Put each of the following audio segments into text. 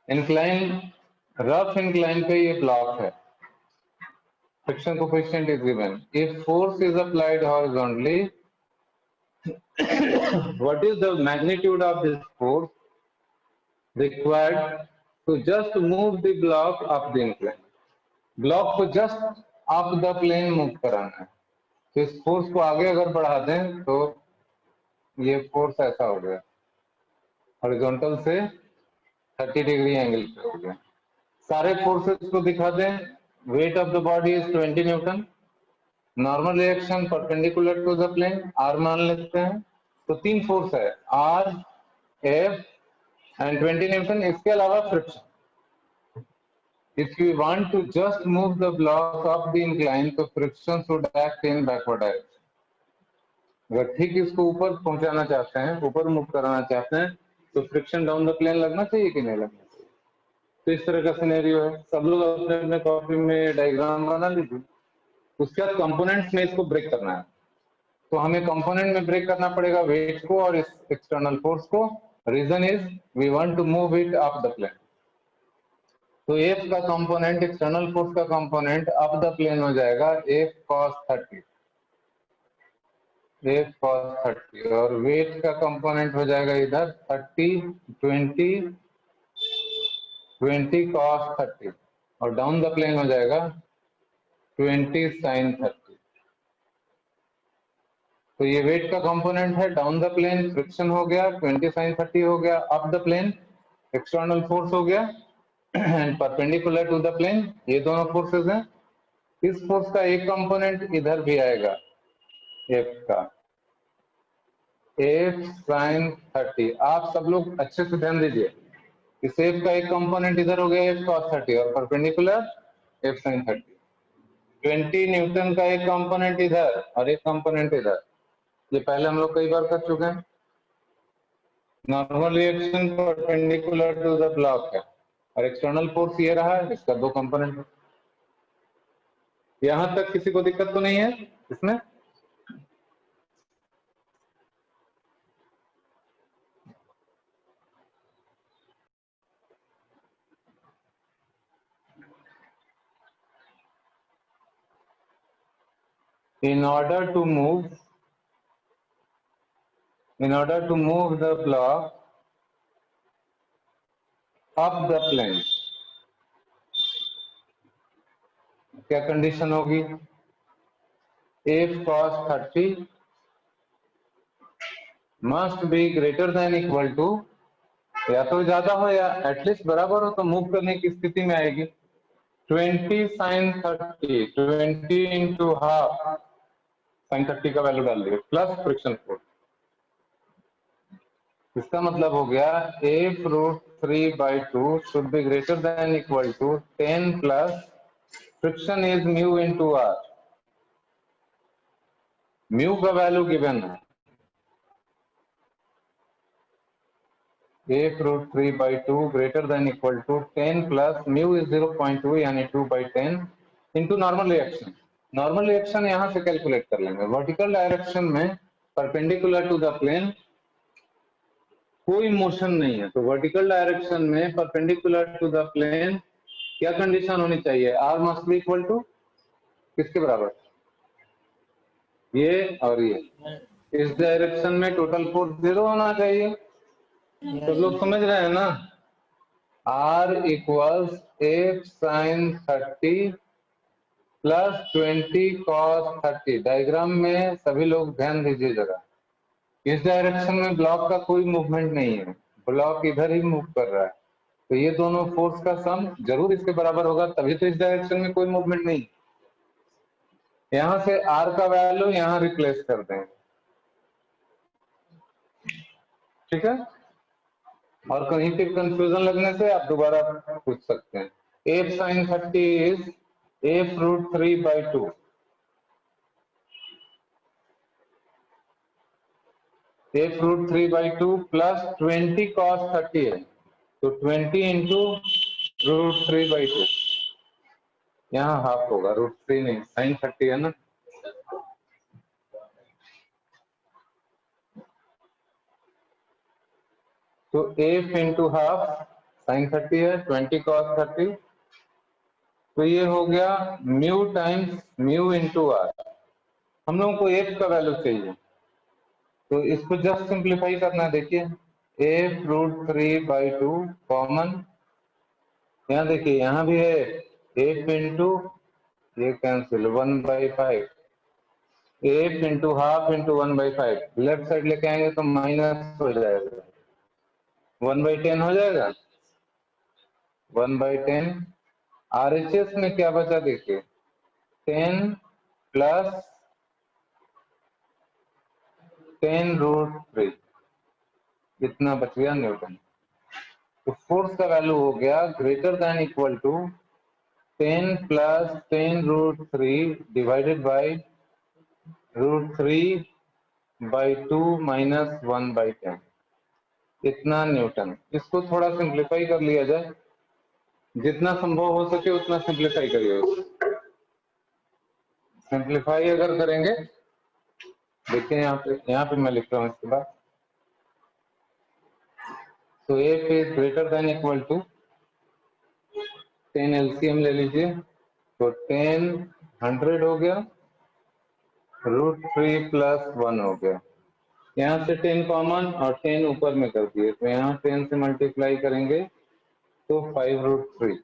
Incline, rough incline पे ये block है, friction coefficient is given. If force is applied horizontally, what is the magnitude of this force required to just move the block up the incline? Block को just up the plane move कराना है, तो इस force को आगे अगर बढ़ा दें तो ये फोर्स ऐसा हो गया, हॉरिजॉन्टल से 30 डिग्री एंगल पे हो गया। सारे फोर्सेस को दिखा दें। Weight of the body is 20 newton, normal reaction perpendicular to the plane, R मान लेते हैं। तो 3 फोर्स है, आर, एफ एंड 20 न्यूटन। इसके अलावा friction. If we want to just move the block up the incline, तो friction should act in backward direction. अगर ठीक इसको ऊपर पहुंचाना चाहते हैं, ऊपर मूव कराना चाहते हैं, तो फ्रिक्शन डाउन द प्लेन लगना चाहिए कि नहीं लगना चाहिए। तो इस तरह का सिनेरियो है। सब लोग अपने अपने कॉपी में डायग्राम बना लीजिए। उसके बाद कंपोनेंट्स में इसको ब्रेक करना है, तो हमें कंपोनेंट में ब्रेक करना पड़ेगा वेट को और इस एक्सटर्नल फोर्स को। Reason is we want to move it up the plane. तो एफ का कंपोनेंट, एक्सटर्नल फोर्स का कंपोनेंट अप द प्लेन हो जाएगा एफ कॉस 30, एफ कॉस 30, और वेट का कंपोनेंट हो जाएगा इधर 30 20 20 कॉस 30, और डाउन द प्लेन हो जाएगा 20 साइन 30। तो ये वेट का कंपोनेंट है, डाउन द प्लेन फ्रिक्शन हो गया, 20 साइन 30 हो गया, up the plane external force हो गया and perpendicular to the plane, ये दोनों फोर्सेस हैं। इस फोर्स का एक कंपोनेंट इधर भी आएगा, एफ का, एफ साइन 30। आप सब लोग अच्छे से ध्यान दीजिए, इस एफ का एक कंपोनेंट इधर हो गया एफ कॉस 30 और परपेंडिकुलर एफ साइन 30। 20 न्यूटन का एक कंपोनेंट इधर और एक कंपोनेंट इधर, ये पहले हम लोग कई बार कर चुके हैं। Normal reaction perpendicular to the block है और एक्सटर्नल फोर्स ये रहा है, इसका 2 कंपोनेंट है। यहां तक किसी को दिक्कत तो नहीं है इसमें? In order to move the block up the plane, क्या कंडीशन होगी? F cos 30 must be greater than equal to, या तो ज्यादा हो या एटलीस्ट बराबर हो, तो मूव करने की स्थिति में आएगी 20 sin 30, 20 इंटू हाफ sin 30 का वैल्यू डाल दिए प्लस फ्रिक्शन फोर्स। इसका मतलब हो गया f root 3/2 should be greater than equal to 10 plus friction is mu into R. Mu का वैल्यू गिवन है, f root 3/2 greater than equal to 10 plus mu is 0.2 यानी 2/10 into normal reaction. Normal reaction यहां से calculate कर लेंगे। Vertical direction में perpendicular to the plane कोई motion नहीं है, तो वर्टिकल डायरेक्शन में परपेंडिकुलर टू द प्लेन क्या कंडीशन होनी चाहिए? R must be equal to किसके बराबर? ये और ये। इस डायरेक्शन में टोटल फोर्स 0 होना चाहिए। तो लोग समझ रहे हैं ना? R equals F sine 30 plus 20 cos 30। Diagram में सभी लोग ध्यान दीजिए जरा। इस डायरेक्शन में ब्लॉक का कोई मूवमेंट नहीं है, ब्लॉक इधर ही मूव कर रहा है, तो ये दोनों फोर्स का सम जरूर इसके बराबर होगा, तभी तो इस डायरेक्शन में कोई मूवमेंट नहीं। यहां से आर का वैल्यू यहां रिप्लेस कर दें, ठीक है? और कहीं पे कंफ्यूजन लगने से आप दोबारा पूछ सकते हैं। F sine 30 is F root 3/2। F root 3/2 plus 20 cos 30 है, तो 20 इंटू रूट 3/2, यहाँ हाफ होगा, रूट 3 नहीं, साइन 30 है ना। तो एफ इंटू हाफ साइन 30 है, 20 cos 30, तो ये हो गया mu times mu into R. हम लोगों को एफ का वैल्यू चाहिए, तो इसको जस्ट सिंप्लीफाई करना है। देखिए एफ रूट 3/2 कॉमन, यहाँ देखिए यहाँ भी है एफ इंटू, ये cancel 1/5, F into half into 1/5, left side लेके आएंगे तो माइनस हो जाएगा, 1/10 हो जाएगा, 1/10। आरएचएस में क्या बचा देखिए 10 प्लस 10√3, इतना बच गया न्यूटन। तो फोर्स का वैल्यू हो गया greater than equal to 10 plus 10√3 divided by √3/2 minus 1/10, इतना न्यूटन। इसको थोड़ा सिंप्लीफाई कर लिया जाए, जितना संभव हो सके उतना सिंप्लीफाई करिए। सिंप्लीफाई अगर करेंगे, देखिए यहाँ पे मैं लिख रहा हूँ इसके बाद, तो F is greater than equal to 10, LCM ले लीजिए, तो 10 100 हो गया, √3 प्लस 1 हो गया, यहाँ से 10 कॉमन और 10 ऊपर में कर दिए, तो यहाँ 10 से मल्टीप्लाई करेंगे तो 5√3,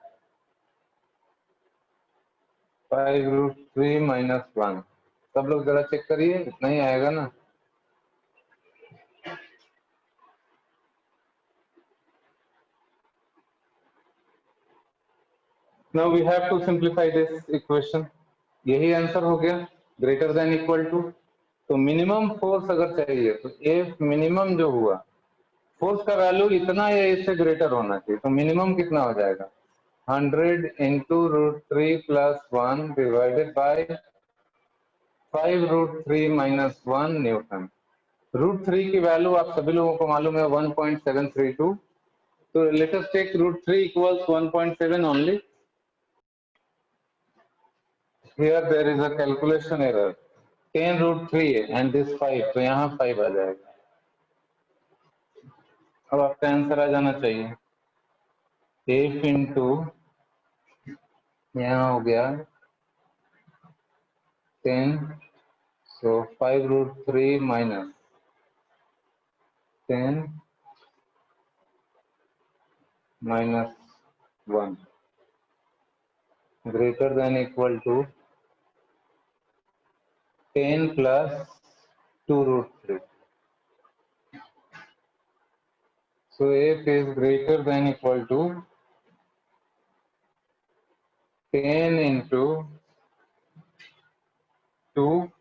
5√3 माइनस 1। सब लोग जरा चेक करिए, इतना ही आएगा ना। Now we have to simplify this equation. यही आंसर हो गया ग्रेटर देन इक्वल टू। तो मिनिमम फोर्स अगर चाहिए तो एफ मिनिमम जो हुआ, फोर्स का वैल्यू इतना या इससे ग्रेटर होना चाहिए, तो मिनिमम कितना हो जाएगा 100 into √3 plus 1 divided by 5√3 minus 1 Newton. √3 की वैल्यू आप सभी लोगों को मालूम है 1.732, तो let us take √3 equals 1.7 only. Here there is a calculation error, 10√3 and this 5, तो यहाँ 5 आ जाएगा। अब आपका आंसर आ जाना चाहिए एफ इंटू, यहाँ हो गया 10, so 5√3 minus 10 minus 1 greater than equal to 10 plus 2√3. So f is greater than equal to 10 into 2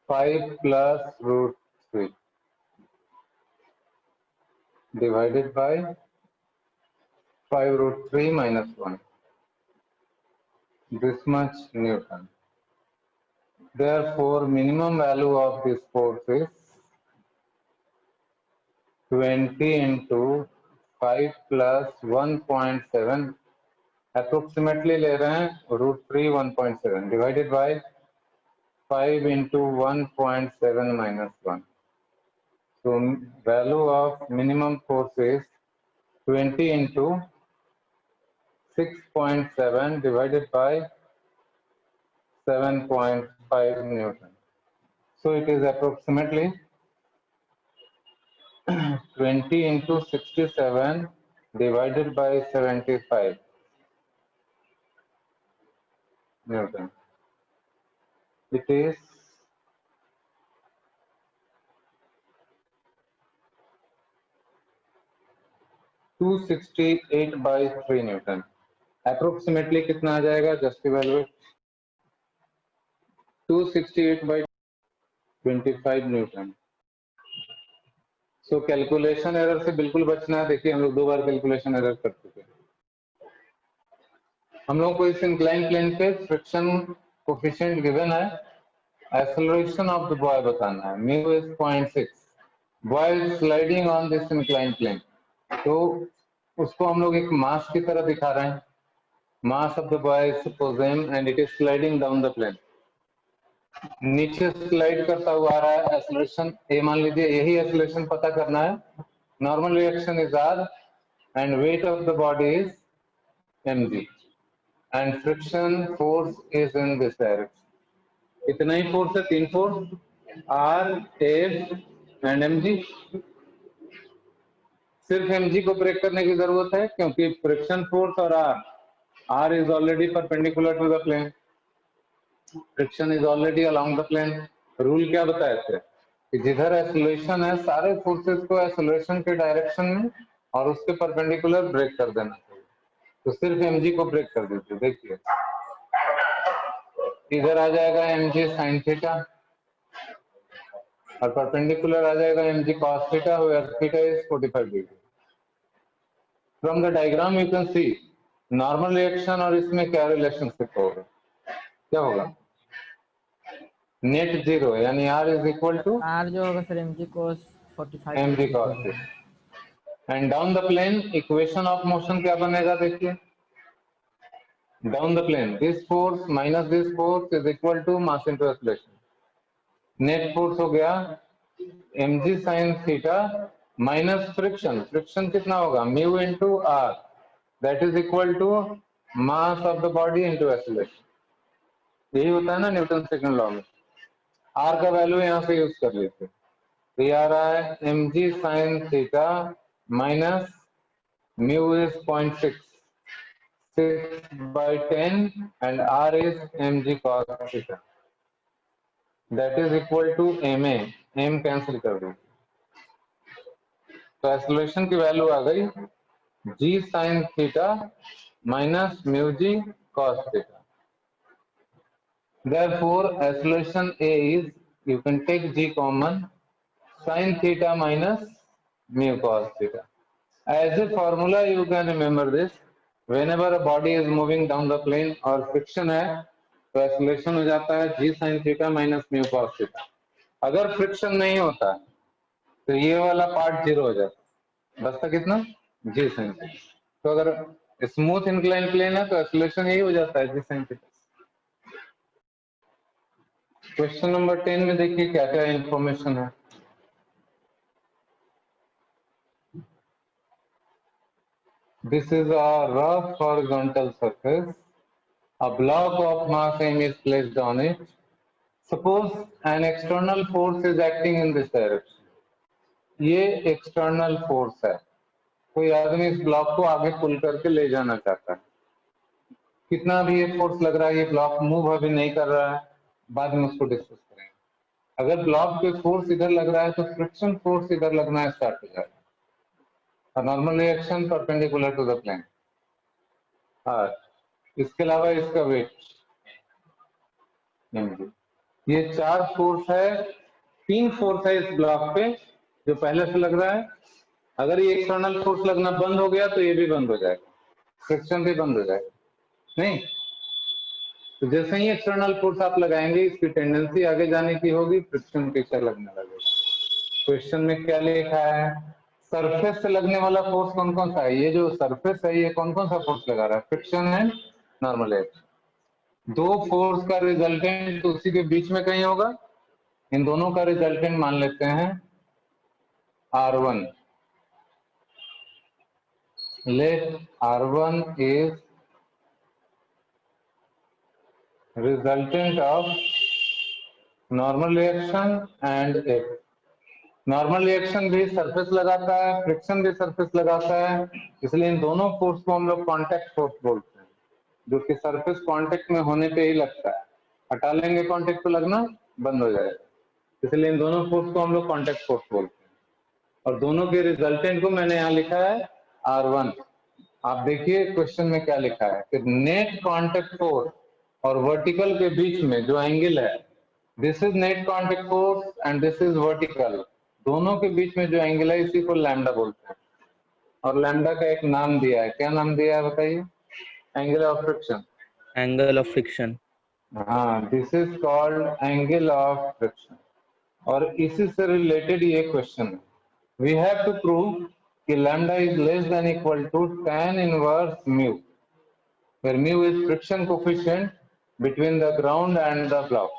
5 plus √3 divided by 5√3 minus 1. This much Newton. Therefore, minimum value of this force is 20 into 5 plus 1.7, approximately ले रहे हैं √3 1.7 divided by 5 into 1.7 minus 1. So value of minimum force is 20 into 6.7 divided by 7.5 Newton. So it is approximately 20 into 67 divided by 75 Newton. It is 268/3 Newton. Approximately कितना आ जाएगा, just evaluate 268/25 Newton. So calculation error से बिल्कुल बचना है। देखिए हम लोग 2 बार कैलकुलेशन एरर कर चुके हैं। हम लोग को इस इंक्लाइन प्लेन पे फ्रिक्शन कोफिशिएंट गिवन है, एक्सेलरेशन ऑफ द बॉय बताना है, mu is 0.6, boy is sliding on this incline plane, तो उसको हम लोग एक मास की तरह दिखा रहे हैं। Mass of the boy is suppose m and it is sliding down the plane, नीचे स्लाइड करता हुआ आ रहा है, एक्सेलरेशन ए मान लीजिए, यही एक्सेलरेशन पता करना है normal reaction is R and weight of the body is mg and friction force is in this direction. कितना ही फोर्स है, 3 force, R, F and mg. सिर्फ mg को ब्रेक करने की जरूरत है क्योंकि फ्रिक्शन फोर्स और R is already perpendicular to the plane, friction is already along the plane. Rule क्या बताए थे कि जिधर एक्सेलरेशन है सारे फोर्सेस को एक्सेलरेशन के डायरेक्शन में और उसके परपेंडिकुलर ब्रेक कर देना चाहिए. तो सिर्फ mg को ब्रेक कर दीजिए. देखिए इधर आ जाएगा mg sin थीटा और परपेंडिकुलर आ जाएगा mg cos theta where theta is 45 degree. From the diagram you can see normal reaction और इसमें क्या रिलेशनशिप होगा. क्या होगा, नेट जीरो यानी R is equal to R जो होगा sir mg cos 45 mg cos theta. And down the plane equation of motion क्या बनेगा, देखिए down the plane this force minus this force is equal to mass into acceleration. Net force हो गया mg sin theta minus friction. Friction कितना होगा, mu into R that is equal to mass of the body into acceleration. यही होता है ना newton second law में. R का वैल्यू यहाँ से यूज कर लेते हैं. तो ये आ रहा है mg sin theta minus mu is 0.6 by 10 and R is mg cos theta. That is equal to ma. m cancel कर दो तो एक्सेलरेशन की वैल्यू आ गई g sin theta minus mu g cos theta. Therefore acceleration A is, you can take g common, sin theta minus mu cos theta. As a formula you can remember this. Whenever a body is moving down the plane और friction है तो acceleration हो जाता है g sin theta minus mu cos theta. अगर friction नहीं होता तो ये वाला पार्ट जीरो हो जाता, बचता कितना, g sin theta. तो अगर स्मूथ इंक्लाइन प्लेन है तो acceleration यही हो जाता है g sin theta. Question number 10 में देखिए क्या क्या इंफॉर्मेशन है. This is a rough horizontal surface. A block of mass m is placed on it. Suppose an external force is acting in this direction. ये एक्सटर्नल फोर्स है. कोई आदमी इस ब्लॉक को आगे पुल करके ले जाना चाहता है. कितना भी ये फोर्स लग रहा है, ये ब्लॉक मूव अभी नहीं कर रहा है, बाद में उसको डिस्कस करेंगे. अगर ब्लॉक पे फोर्स इधर लग रहा है तो फ्रिक्शन फोर्स इधर लगना स्टार्ट हो जाएगा. Normal reaction perpendicular to the plane. इसके अलावा इसका वेट, ये 4 फोर्स है, 3 फोर्स है इस ब्लॉक पे जो पहले से लग रहा है. अगर ये एक्सटर्नल फोर्स लगना बंद हो गया तो ये भी बंद हो जाएगा, फ्रिक्शन भी बंद हो जाएगा. नहीं तो जैसे ही एक्सटर्नल फोर्स आप लगाएंगे इसकी टेंडेंसी आगे जाने की होगी, फ्रिक्शन पीछे लगने लगेगा. क्वेश्चन में क्या लिखा है, सरफेस से लगने वाला फोर्स कौन कौन सा है. ये जो सरफेस है ये कौन कौन सा फोर्स लगा रहा है, friction and normal action. 2 force का रिजल्टेंट उसी के बीच में कहीं होगा. इन दोनों का रिजल्टेंट मान लेते हैं R1. Let R1 is resultant of normal reaction and F. Normal reaction भी सरफेस लगाता है, फ्रिक्शन भी सरफेस लगाता है, इसलिए इन दोनों फोर्स को हम लोग कांटेक्ट फोर्स बोलते हैं, जो कि सरफेस कांटेक्ट में होने पे ही लगता है. हटा लेंगे कांटेक्ट पे लगना बंद हो जाएगा, इसलिए इन दोनों फोर्स को हम लोग कांटेक्ट फोर्स बोलते हैं. और दोनों के रिजल्टेंट को मैंने यहाँ लिखा है R1. आप देखिए क्वेश्चन में क्या लिखा है कि नेट कांटेक्ट फोर्स और वर्टिकल के बीच में जो एंगल है, this is net contact force and this is vertical. दोनों के बीच में जो एंगल है इसी को लैम्डा बोलते हैं. और लैम्डा का एक नाम दिया है, क्या नाम दिया है बताइए, angle of friction. Angle of friction. हाँ, this is called angle of friction. और इसी से रिलेटेड ये क्वेश्चन है. वी हैव टू प्रूव कि lambda is less than equal to tan inverse mu, where mu is friction coefficient between the ground and the block.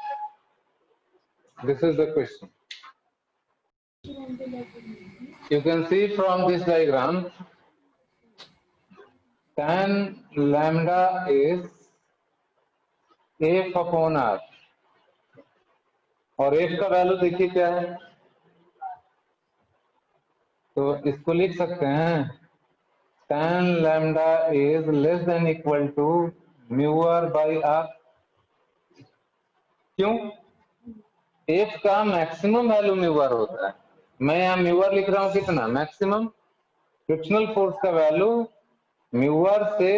This is the question. You can see from this diagram tan lambda is f upon r, और f का value देखिए क्या है, तो इसको लिख सकते हैं tan lambda is less than equal to mu r by r। क्यों? f का मैक्सिमम वैल्यू म्यू आर होता है। मैं यहाँ म्यू आर लिख रहा हूँ कितना, मैक्सिमम। फ्रिक्शनल फोर्स का वैल्यू म्यू आर से,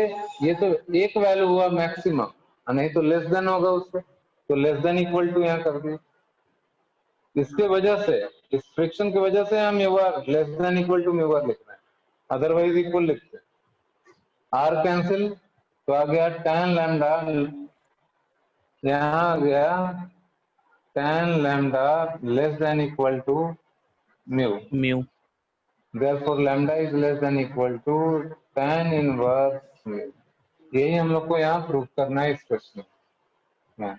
ये तो एक वैल्यू हुआ मैक्सिमम, नहीं तो लेस देन होगा उससे, तो लेस देन इक्वल टू यहाँ कर दिया। इसके वजह से, इस फ्रिक्शन की वजह से हम mu R less than equal to mu R लिख रहे हैं, अदरवाइज इक्वल लिखते हैं। आर कैंसिल, तो आ गया tan लैम्डा, यहाँ आ गया tan lambda less than equal to mu. Therefore lambda is less than equal to tan inverse mu। यही हम लोग को यहाँ प्रूव करना है इस क्वेश्चन में।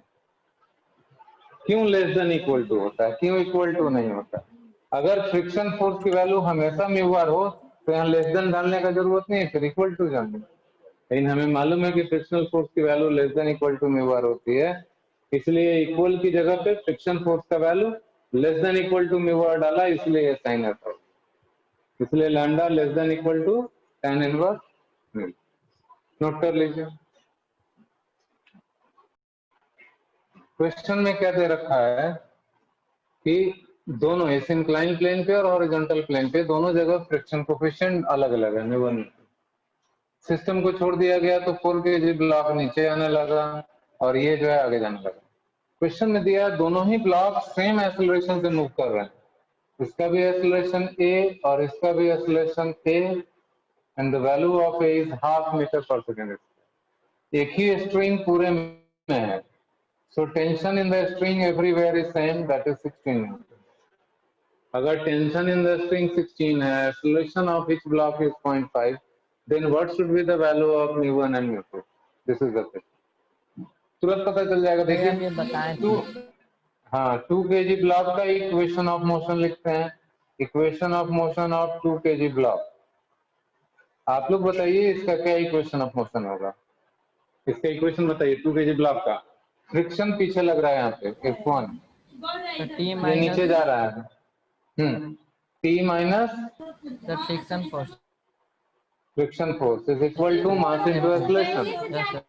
क्यों लेस देन इक्वल टू होता है, क्यों इक्वल टू नहीं होता? अगर फ्रिक्शन फोर्स की वैल्यू हमेशा म्यू आर हो तो यहाँ लेस देन डालने का जरूरत नहीं है, फिर इक्वल टू जाने। लेकिन हमें मालूम है कि फ्रिक्शनल फोर्स की value less than equal to mu R होती है, इसलिए इक्वल की जगह पे फ्रिक्शन फोर्स का value less than equal to mu R डाला, इसलिए ये साइन आता है। इसलिए lambda less than equal to tan inverse mu. Note कर लीजिए। क्वेश्चन में क्या दे रखा है कि दोनों इस इंक्लाइन प्लेन पे और हॉरिजॉन्टल प्लेन पे दोनों जगह फ्रिक्शन कोफिशिएंट अलग अलग है, म्यू वन। सिस्टम को छोड़ दिया गया तो 4 kg ब्लॉक नीचे आने लगा और ये जो है आगे जाने लगा। क्वेश्चन में दिया दोनों ही ब्लॉक सेम एक्सेलरेशन से मूव कर रहे हैं, इसका भी एक्सेलरेशन a और इसका भी acceleration a, and the value of a is half metre per second. एक ही स्ट्रिंग पूरे में है, so tension in the string everywhere is same, that is 16। अगर टेंशन इन द स्ट्रिंग 16 है, acceleration of each block is 0.5, then what should be the value of mu1 and mu2? This is the question। तुरंत पता चल जाएगा। देखिए हम ये बताएं टू, हाँ 2 kg ब्लॉक का इक्वेशन ऑफ मोशन लिखते हैं, equation of motion of 2 kg block. आप लोग बताइए इसका क्या इक्वेशन ऑफ मोशन होगा, इसका इक्वेशन बताइए 2 kg ब्लॉक का। फ्रिक्शन पीछे लग रहा है यहाँ पे F1, ये नीचे जा रहा है, T minus friction force, friction force is equal to mass into acceleration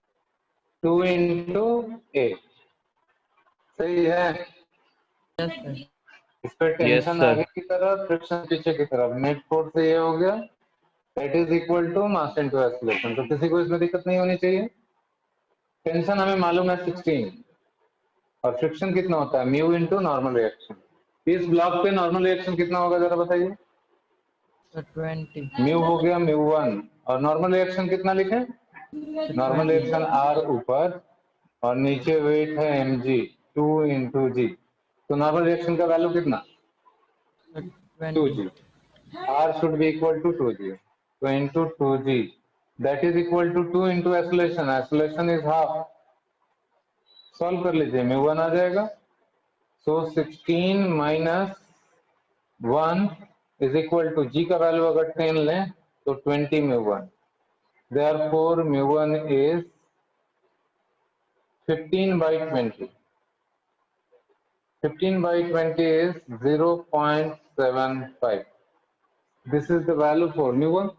2 into a। सही है? इस पर टेंशन आगे की तरफ, फ्रिक्शन पीछे की तरफ, नेट फोर्स ये हो गया, that is equal to mass into acceleration. तो किसी को इसमें दिक्कत नहीं होनी चाहिए। टेंशन हमें मालूम है 16, और फ्रिक्शन कितना होता है, म्यू इनटू नॉर्मल रिएक्शन। इस ब्लॉक पे नॉर्मल रिएक्शन कितना होगा जरा बताइए। 20 म्यू हो गया म्यू1, और नॉर्मल रिएक्शन कितना लिखे, नॉर्मल रिएक्शन आर ऊपर और नीचे वेट है mg 2 into g, तो नॉर्मल रिएक्शन का वैल्यू कितना 2g। r should be equal to 2g, so into 2g that is equal to 2 into acceleration, acceleration is half। Solve कर लीजिए, म्यू1 आ जाएगा, so 16 minus 1 is equal to g का value अगर 10 लें तो 20 म्यू1, therefore म्यू1 is 15 by 20। 15 by 20 is 0.75। This is the value for mu1।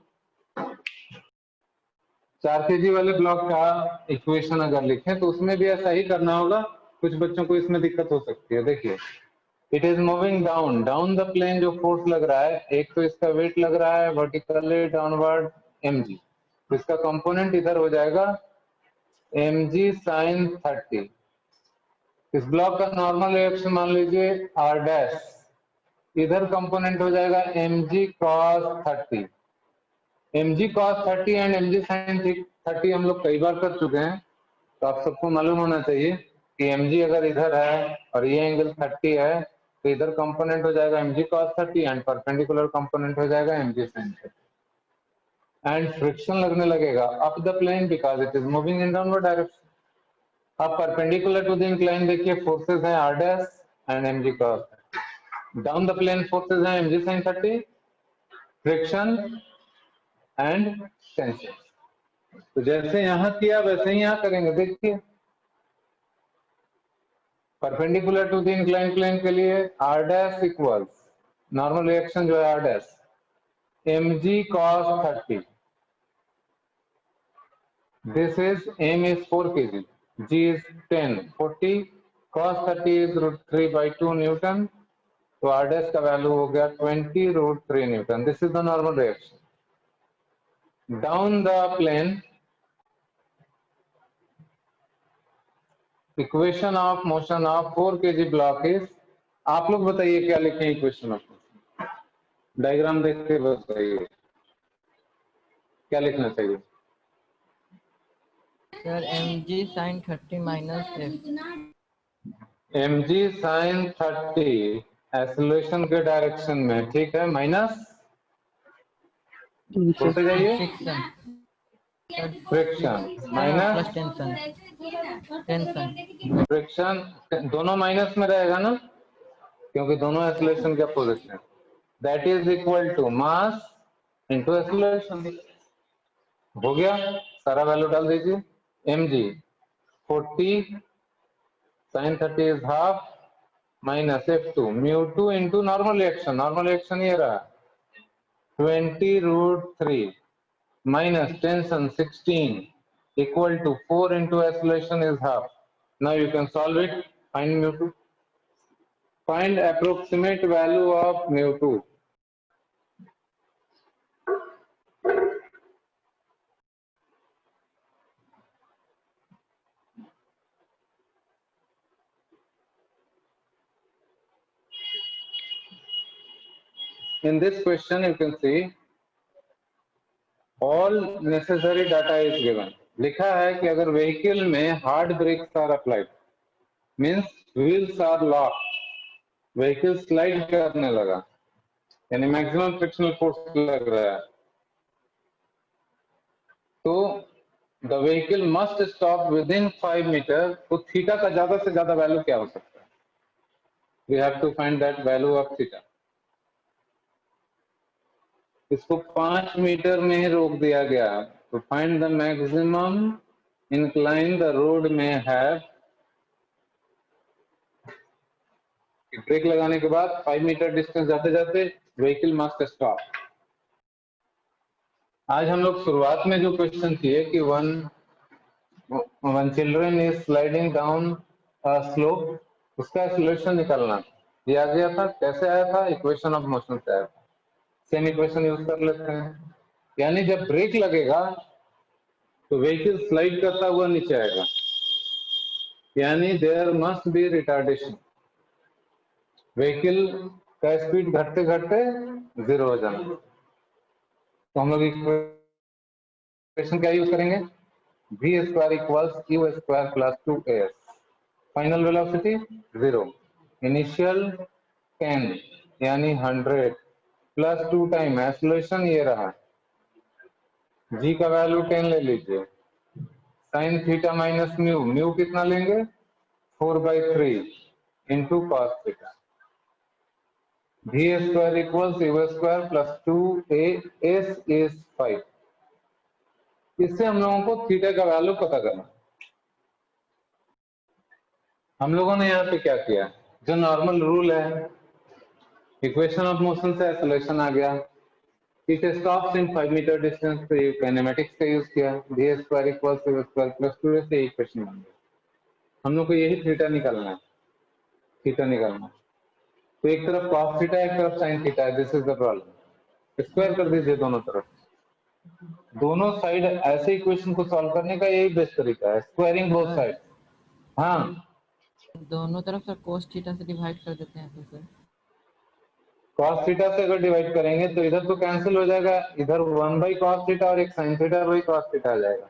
4 kg वाले block का equation अगर लिखें तो उसमें भी ऐसा ही करना होगा। कुछ बच्चों को इसमें दिक्कत हो सकती है। देखिए, it is moving down the plane, जो फोर्स लग रहा है, एक तो इसका वेट लग रहा है वर्टिकली डाउनवर्ड mg, इसका कंपोनेंट इधर हो जाएगा mg sin 30। इस ब्लॉक का नॉर्मल रिएक्शन मान लीजिए r डैश, इधर कंपोनेंट हो जाएगा mg cos 30। mg cos 30 and mg sin 30 हम लोग कई बार कर चुके हैं, तो आप सबको मालूम होना चाहिए कि mg अगर इधर है और ये एंगल 30 है तो इधर कंपोनेंट हो जाएगा mg cos 30 and perpendicular component हो जाएगा mg sin 30। एंड फ्रिक्शन लगने लगेगा up the plane because it is moving in downward direction. अब परपेंडिकुलर टू द इंक्लाइन देखिए, फोर्सेस हैं r dash and mg cos 30। Down the plane forces हैं mg sin 30, friction and tension. तो जैसे यहां किया वैसे ही यहां करेंगे। देखिए perpendicular to the incline plane के लिए r dash equals normal reaction जो है r dash mg cos 30, this is m is 4 kg, g is 10, 40 cos 30 is √3 by 2 newton, तो r डैश का वैल्यू हो गया 20 √3 newton. This is the normal reaction. Down the plane equation of motion of 4 kg block is, आप लोग बताइए क्या लिखें equation of motion, diagram देख के बताइए क्या लिखना चाहिए। Sir mg sin 30 minus f। mg sin 30 acceleration के डायरेक्शन में, ठीक है, माइनस बोलते जाइए friction minus plus tension. Friction, दोनों माइनस में रहेगा ना क्योंकि दोनों एक्सेलरेशन के अपोजिट है। That is equal to mass into acceleration. हो गया, सारा वैल्यू डाल दीजिए। mg 40 sin 30 is half minus f2 mu2 into normal reaction, normal reaction ये रहा 20 √3 minus tension 16 equal to 4 into acceleration is half. Now you can solve it. Find mu2. Find approximate value of mu2. In this question you can see all necessary data is given. लिखा है कि अगर vehicle में hard brakes are applied means wheels are lock, vehicle slide करने लगा यानी maximum frictional force लग रहा है, तो the vehicle must stop within 5 metre. तो थीटा का ज्यादा से ज्यादा वैल्यू क्या हो सकता है? We have to find that value of theta. इसको 5 मीटर में ही रोक दिया गया, तो find the maximum incline the road may have. Brake लगाने के बाद 5 मीटर डिस्टेंस जाते जाते व्हीकल मस्ट स्टॉप। आज हम लोग शुरुआत में जो क्वेश्चन किए कि one children is sliding down slope, उसका सोल्यूशन निकालना, ये आ गया था। कैसे आया था? इक्वेशन ऑफ मोशन से आया था। सेम इक्वेशन यूज कर लेते हैं, यानी जब ब्रेक लगेगा तो व्हीकल स्लाइड करता हुआ नीचे आएगा, यानी there must be retardation. Vehicle का स्पीड घटते घटते 0 हो जाना। तो हम लोग इक्वेशन क्या यूज करेंगे? v square equals q square plus 2as। Final velocity 0, initial 10 यानी 100 प्लस 2 टाइम एक्सेलरेशन ये रहा, g का वैल्यू 10 ले लीजिए, sine theta minus mu, mu कितना लेंगे? 4/3 into cos theta. v square equals u square plus 2as is 5। इससे हम लोगों को थीटा का वैल्यू पता करना। हम लोगों ने यहाँ पे क्या किया? जो नॉर्मल रूल है, इक्वेशन ऑफ मोशन से एक्सेलरेशन आ गया, it stops in 5 metre distance, तो ये काइनेमेटिक्स का यूज किया, v square equals u square plus 2as से इक्वेशन बन गया। हम लोग को यही थीटा निकालना है, थीटा निकालना। तो एक तरफ cos थीटा, एक तरफ sin थीटा है, this is the problem. Square कर दीजिए दोनों तरफ, दोनों साइड। ऐसे इक्वेशन को सॉल्व करने का यही बेस्ट तरीका है, स्क्वायरिंग बोथ साइड। हाँ, दोनों तरफ सर cos थीटा से डिवाइड कर देते हैं तो सर cos थीटा से अगर डिवाइड करेंगे तो इधर तो कैंसिल हो जाएगा, इधर 1/cos थीटा और एक sin theta by cos theta आ जाएगा,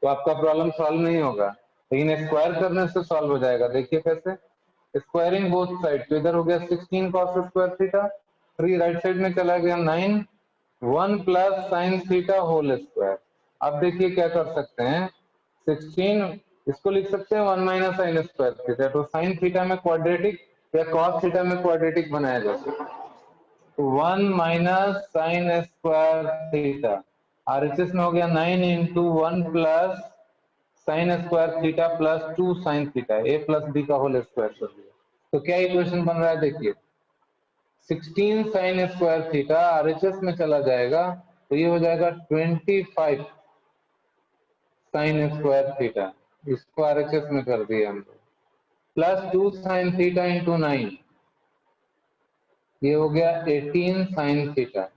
तो आपका प्रॉब्लम सॉल्व नहीं होगा। लेकिन स्क्वायर करने से सॉल्व हो जाएगा। देखिए कैसे, स्क्वायरिंग बोथ साइड, तो इधर हो गया 16 cos square theta, 3 right side में चला गया 9, 1 plus sin theta whole square. अब देखिए क्या कर सकते हैं, 16 इसको लिख सकते हैं 1 माइनस sin स्क्वायर थीटा, तो sin थीटा में क्वाड्रेटिक या cos थीटा में क्वाड्रेटिक बनाया जा सकता है। 1 minus sine square theta RHS में हो गया 9 into 1 plus sine square theta plus 2 sine theta a plus b का होल स्क्वायर कर दिया। तो क्या इक्वेशन बन रहा है देखिए, 16 साइन स्क्वायर थीटा RHS में चला जाएगा तो ये हो जाएगा 25 साइन स्क्वायर थीटा, इसको RHS में कर दिया हम लोग, प्लस 2 साइन थीटा इंटू 9, ये हो गया 18 साइन थीटा,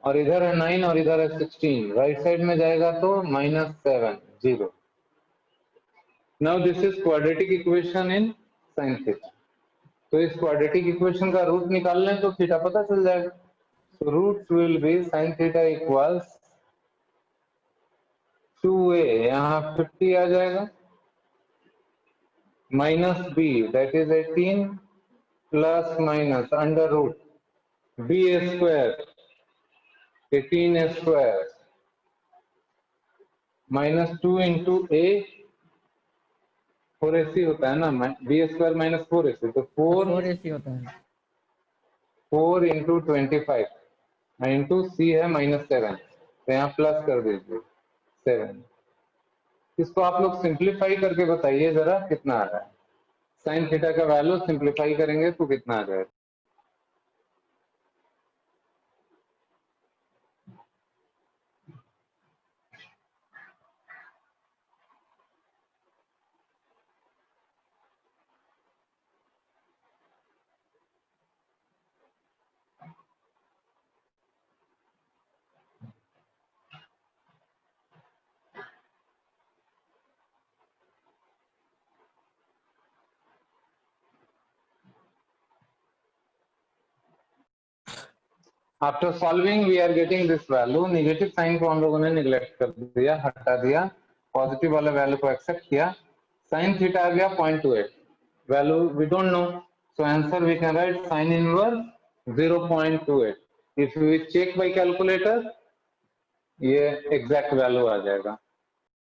और इधर है 9 और इधर है 16, राइट साइड में जाएगा तो -7 0। Now this is quadratic equation in sine theta. तो इस क्वाड्रेटिक इक्वेशन का रूट निकाल लें तो थीटा पता चल जाएगा। So roots will be sin theta equals 2a, यहाँ 50 आ जाएगा, minus b that is 18 plus minus under root b square 18 square minus 2 into a, 4ac होता है ना, b स्क्वायर माइनस 4ac, तो 4ac होता है, 4 इंटू 25 इंटू c है -7, तो यहाँ प्लस कर दीजिए 7। इसको आप लोग सिंप्लीफाई करके बताइए जरा कितना आ रहा है। साइन थीटा का वैल्यू सिंप्लीफाई करेंगे तो कितना आ जाएगा। After solving we are getting this value, negative sign को हम लोगों ने निगलेक्ट कर दिया, हटा दिया, पॉजिटिव वाले वैल्यू को एक्सेप्ट किया। साइन थीटा आ गया 0.28, value we don't know, so answer we can write sine inverse 0.28। If we check by calculator ये एग्जैक्ट वैल्यू आ जाएगा।